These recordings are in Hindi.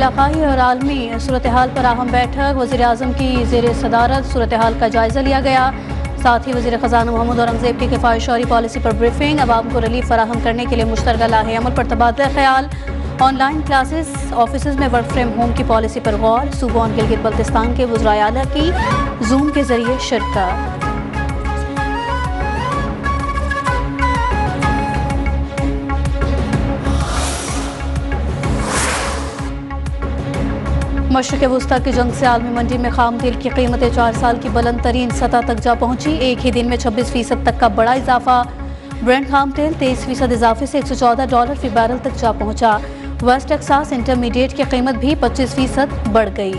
इलाकाई और आलमी सूरत हाल पर अहम बैठक। वज़ीर आज़म की ज़ेर सदारत सूरत हाल का जायज़ा लिया गया। साथ ही वज़ीर ख़ज़ाना मोहम्मद औरंगज़ेब की किफ़ायतशारी पॉलिसी पर ब्रीफिंग। अवाम को रिलीफ फराहम करने के लिए मुश्तरका लाहे अमल पर तबादला ख्याल। ऑनलाइन क्लासेस ऑफिस में वर्क फ्रॉम होम की पॉलिसी पर गौर। सूबा और गिलगित बल्तिस्तान के वज़राए आला की जूम के जरिए शिरकत। मशरिक़ वुस्ता की जंग से आलमी मंडी में खाम तेल की कीमतें 4 साल की बुलंद तरीन सतह तक जा पहुंची। एक ही दिन में 26% तक का बड़ा इजाफा। ब्रेंट खाम तेल 23% इजाफे से $114 फी बैरल तक जा पहुंचा। वेस्ट टेक्सास इंटरमीडिएट की कीमत भी 25% बढ़ गई।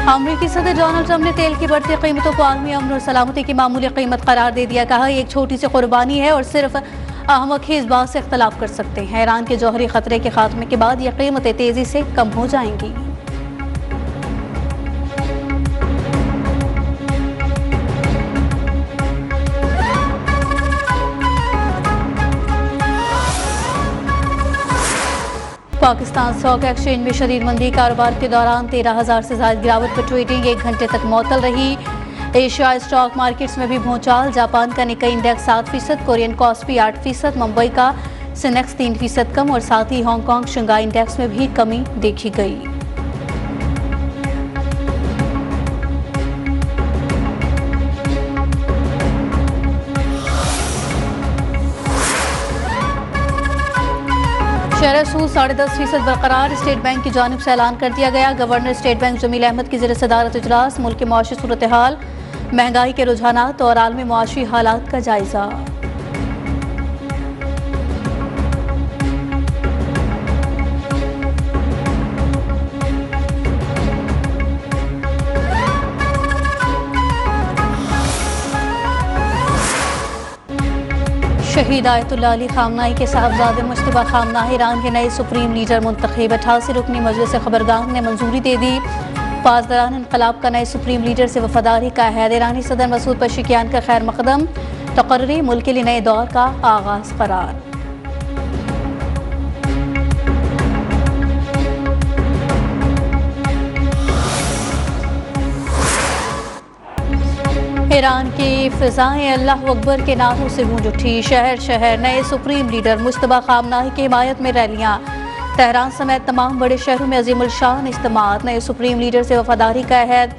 अमरीकी सदर डोनाल्ड ट्रंप ने तेल की बढ़ती कीमतों को आलमी अमन और सलामती की मामूली कीमत करार दे दिया। कहा एक छोटी सी कुर्बानी है और सिर्फ अहमक ही इस बात से इख्तलाफ कर सकते हैं। ईरान के जौहरी खतरे के खात्मे के बाद ये कीमतें तेजी से कम हो जाएंगी। पाकिस्तान स्टॉक एक्सचेंज में शदीद मंदी। कारोबार के दौरान 13,000 से ज्यादा गिरावट पर ट्रेडिंग 1 घंटे तक मुअत्तल रही। एशियाई स्टॉक मार्केट्स में भी भूचाल। जापान का Nikkei index 7%, Korean KOSPI 8%, Mumbai का सेनेक्स 3% कम और साथ ही हांगकांग शंघाई इंडेक्स में भी कमी देखी गई। शरह सूद 10.5% बरकरार। स्टेट बैंक की जानिब से ऐलान कर दिया गया। Governor state bank Jameel Ahmed की ज़ेर सदारत इजलास। मुल्क के मुआशी सूरत हाल, महंगाई के रुझानात और आलमी मुआशी हालात का जायजा। शहीद आयतुल्लाह अली खामनाई के साहबजादे मुश्तबा खामनाई ईरान के नए सुप्रीम लीडर मुंतखब। 88 रुकनी मजलिस खबरगाह ने मंजूरी दे दी। पासदारान इनकलाब का नए सुप्रीम लीडर से वफादारी का अहद। ईरानी सदर मसूद पशिकियान का खैर मकदम। तकर्री मुल्क के लिए नए दौर का आगाज करार। ईरान की फिजाएं अल्लाह अकबर के नारों से गूंज उठी। शहर शहर नए सुप्रीम लीडर मुश्तबा खामनाई की हिमायत में रैलियां। तेहरान समेत तमाम बड़े शहरों में अजीमुल शान इज्तिमात। नए सुप्रीम लीडर से वफादारी का अहद।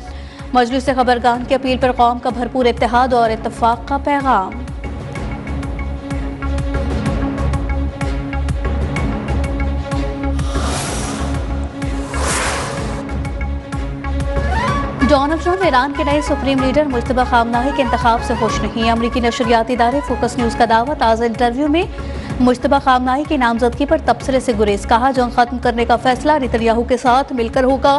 मजलिस खबरगाह की अपील पर कौम का भरपूर इत्तेहाद और इत्तफाक का पैगाम। डोनाल्ड ट्रंप ईरान के नए सुप्रीम लीडर मुश्तबा खामनाई के इंतखाब से खुश नहीं। अमरीकी नशरियाती इदारे फोकस न्यूज़ का दावा। ताज़ा इंटरव्यू में मुश्तबा खामनाई की नामजदगी पर तबसरे से गुरेज। कहा जंग खत्म करने का फैसला नेतन्याहू के साथ मिलकर होगा।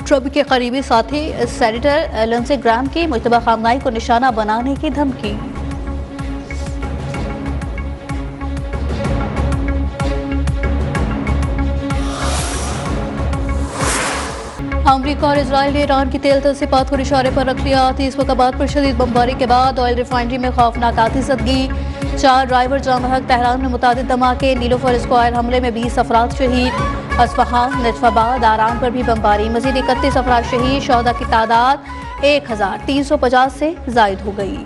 ट्रंप के करीबी साथी सेनेटर लिंडसे ग्राहम की मुश्तबा खामनाई को निशाना बनाने की धमकी। अमरीका और इजराइल ने ईरान की तेल तस्दीक़ात को इशारे पर रख लिया। 30 वक़्त पर शदीद बमबारी के बाद ऑयल रिफाइनरी में खौफनाक आतिशबाजी। 4 ड्राइवर जाम बहक। तेहरान में मुतादिद धमाके। नीलोफर स्क्वायर हमले में 20 अफराद शहीद। अस्फहान, नजफाबाद, आरान पर भी बमबारी। मजीद 31 अफराद शहीद। शोहदा की तादाद 1350 से जायद हो गई।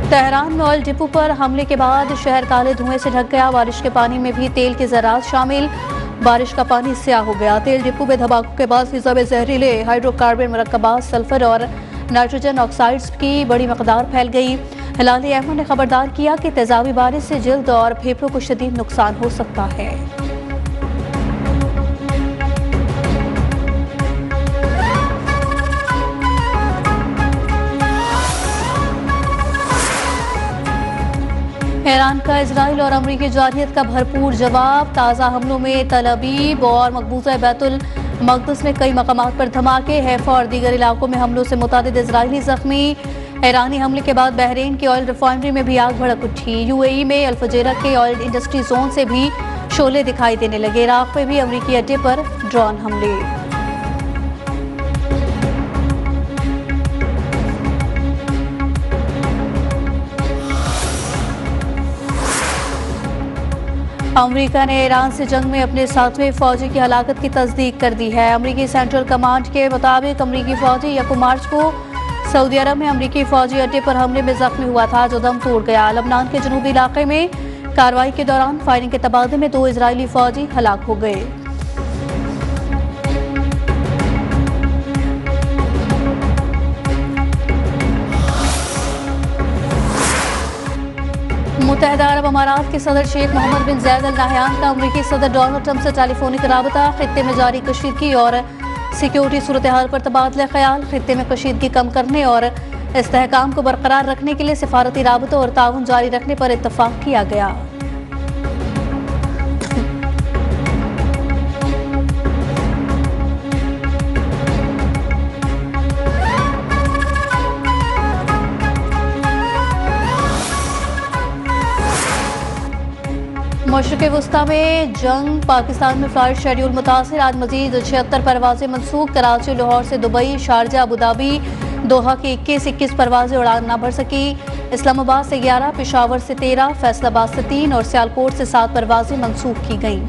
तेहरान में ऑयल डिपो पर हमले के बाद शहर काले धुएं से ढक गया। बारिश के पानी में भी तेल के ज़रात शामिल। बारिश का पानी स्याह हो गया। तेल डिपो में धमाकों के बाद फिजा में जहरीले हाइड्रोकार्बन मरकबात, सल्फर और नाइट्रोजन ऑक्साइड्स की बड़ी मकदार फैल गई। हिलाल अहमद ने खबरदार किया कि तेजाबी बारिश से जल्द और फेफड़ों को शदीद नुकसान हो सकता है। ईरान का इजराइल और अमरीकी जारहियत का भरपूर जवाब। ताज़ा हमलों में तल अबीब और मकबूजा बैतुल मक़दस में कई मकामात पर धमाके। हैफा और दीगर इलाकों में हमलों से मुतादिद इजराइली जख्मी। ईरानी हमले के बाद बहरीन की ऑयल रिफाइनरी में भी आग भड़क उठी। यूएई में अल फजैरा के ऑयल इंडस्ट्री जोन से भी शोले दिखाई देने लगे। इराक में भी अमरीकी अड्डे पर ड्रोन हमले। अमेरिका ने ईरान से जंग में अपने 7वें फौजी की हलाकत की तस्दीक कर दी है। अमरीकी सेंट्रल कमांड के मुताबिक अमरीकी फौजी 1 मार्च को सऊदी अरब में अमरीकी फौजी अड्डे पर हमले में जख्मी हुआ था, जो दम तोड़ गया। लबनान के जनूबी इलाके में कार्रवाई के दौरान फायरिंग के तबादले में 2 इजरायली फौजी हलाक हो गए। मुत्तहिदा अरब अमारात के सदर शेख मोहम्मद बिन ज़ायद अल नाहयान का अमरीकी सदर डोनाल्ड ट्रंप से टेलीफोनिक राबता। खित्ते में जारी कशीदगी और सिक्योरिटी सूरत हाल पर तबादला ख्याल। खित्ते में कशीदगी कम करने और इस्तेहकाम को बरकरार रखने के लिए सिफारती राबतों और ताउन जारी रखने पर इत्तफाक किया गया। मशरिक़ वस्ता में जंग, पाकिस्तान में फ्लाइट शेड्यूल मुतासिर। आज मजीद 76 परवाजें मनसूख। कराची, लाहौर से दुबई, शारजा, अबूधाबी, दोहा की 21 परवाजें उड़ान न भर सकी। इस्लामाबाद से 11, पेशावर से 13, फैसलाबाद से 3 और सियालकोट से 7 परवाजें मनसूख की गईं।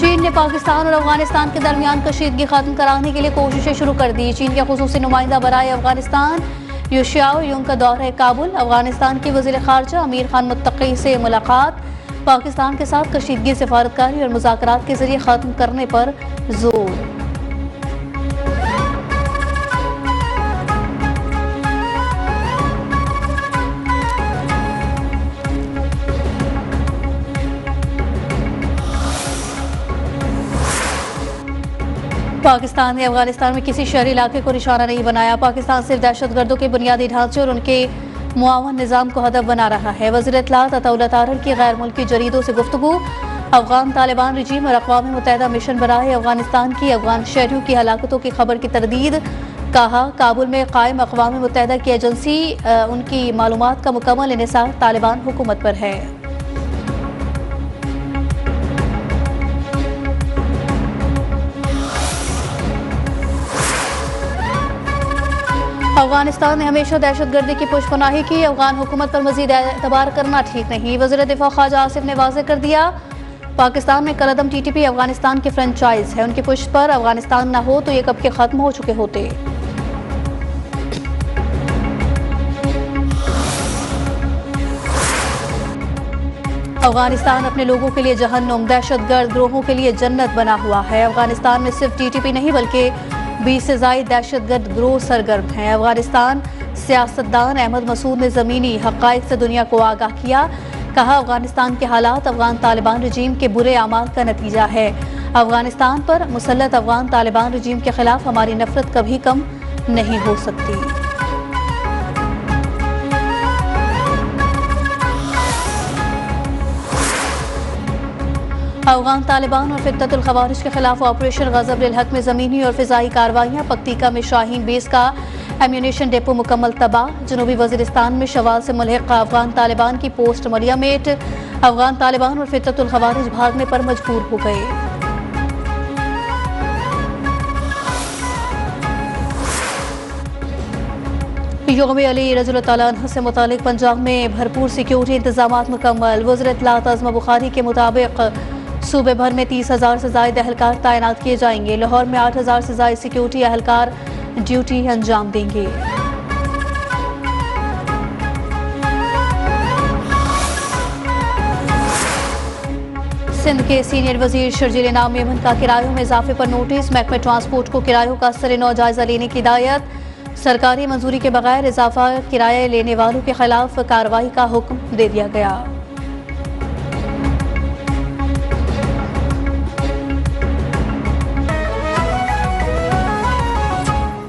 चीन ने पाकिस्तान और अफगानिस्तान के दरमियान कशीदगी खत्म कराने के लिए कोशिशें शुरू कर दी। चीन के खुसूसी नुमाइंदा बराए अफगानिस्तान युशियाओ युंग का दौरा काबुल। अफगानिस्तान के वज़ीर ख़ारजा अमीर खान मुत्तकी से मुलाकात। पाकिस्तान के साथ कशीदगी सिफारतकारी और मुज़ाकरात के जरिए खत्म करने पर जोर। पाकिस्तान ने अफगानिस्तान में किसी शहरी इलाके को निशाना नहीं बनाया। पाकिस्तान सिर्फ दहशतगर्दों के बुनियादी ढांचे और उनके मुआवन निज़ाम को हदफ बना रहा है। वज़ीर इत्तलात अताउल्लाह तारर की गैर मुल्की जरीदों से गुफ्तगू। अफगान तालिबान रजीम और अक़वाम मुत्तहिदा मिशन बराए अफगानिस्तान की अफगान शहरियों की हलाकतों की खबर की तरदीद। कहा, काबुल में कायम अक़वाम मुत्तहिदा की एजेंसी उनकी मालूमात का मुकम्मल इन्हिसार तालिबान हुकूमत पर है। अफगानिस्तान ने हमेशा दहशतगर्दी की पुष्पनाही की। अफगान हुकूमत पर मजीद एतबार करना ठीक नहीं। वज़ीर दिफा ख्वाजा आसिफ ने वाज़ेह कर दिया, पाकिस्तान में कलअदम TTP अफगानिस्तान की फ्रेंचाइज है। उनकी पुष्प पर अफगानिस्तान न हो तो ये कब के खत्म हो चुके होते। अफगानिस्तान अपने लोगों के लिए जहन्नुम, दहशतगर्द ग्रोहों के लिए जन्नत बना हुआ है। अफगानिस्तान में सिर्फ TTP नहीं बल्कि 20 से ज़ायद दहशतगर्द ग्रोह सरगर्म हैं। अफगानिस्तान सियासतदान अहमद मसूद ने ज़मीनी हक़ाइक़ से दुनिया को आगाह किया। कहा, अफगानिस्तान के हालात अफगान तालिबान रजीम के बुरे अमाल का नतीजा है। अफगानिस्तान पर मुसल्लत अफगान तालिबान रजीम के खिलाफ हमारी नफरत कभी कम नहीं हो सकती। अफगान तालिबान और फित्ततुल ख़वारिज के खिलाफ ऑपरेशन ग़ज़ब हक में ज़मीनी और फ़िज़ाई कार्रवाइयाँ। पक्तिका में शाहीन बेस का एम्यूनेशन डेपो मुकम्मल तबाह। जनूबी वज़ीरिस्तान में शवाल से मुल्हिक़ अफगान तालिबान की पोस्ट मरियमेट। अफगान तालिबान और फित्ततुल ख़वारिज भागने पर मजबूर हो गए। यौम अली रज़ियल्लाहु तआला अन्हु से मुतालिक पंजाब में भरपूर सिक्योरिटी इंतजामात मुकम्मल। वज़ीर इत्तलात आज़मा बुखारी के मुताबिक सूबे भर में 30,000 से ज़ायद एहलकार तैनात किए जाएंगे। लाहौर में 8,000 से ज़ायद सिक्योरिटी एहलकार ड्यूटी अंजाम देंगे। सिंध के सीनियर वजीर शर्जील इनाम मेमन का किरायों में इजाफे पर नोटिस। महकमे ट्रांसपोर्ट को किरायों का सरे-नौ जायजा लेने की हिदायत। सरकारी मंजूरी के बगैर इजाफा किराया लेने वालों के खिलाफ कार्रवाई का हुक्म दे दिया गया।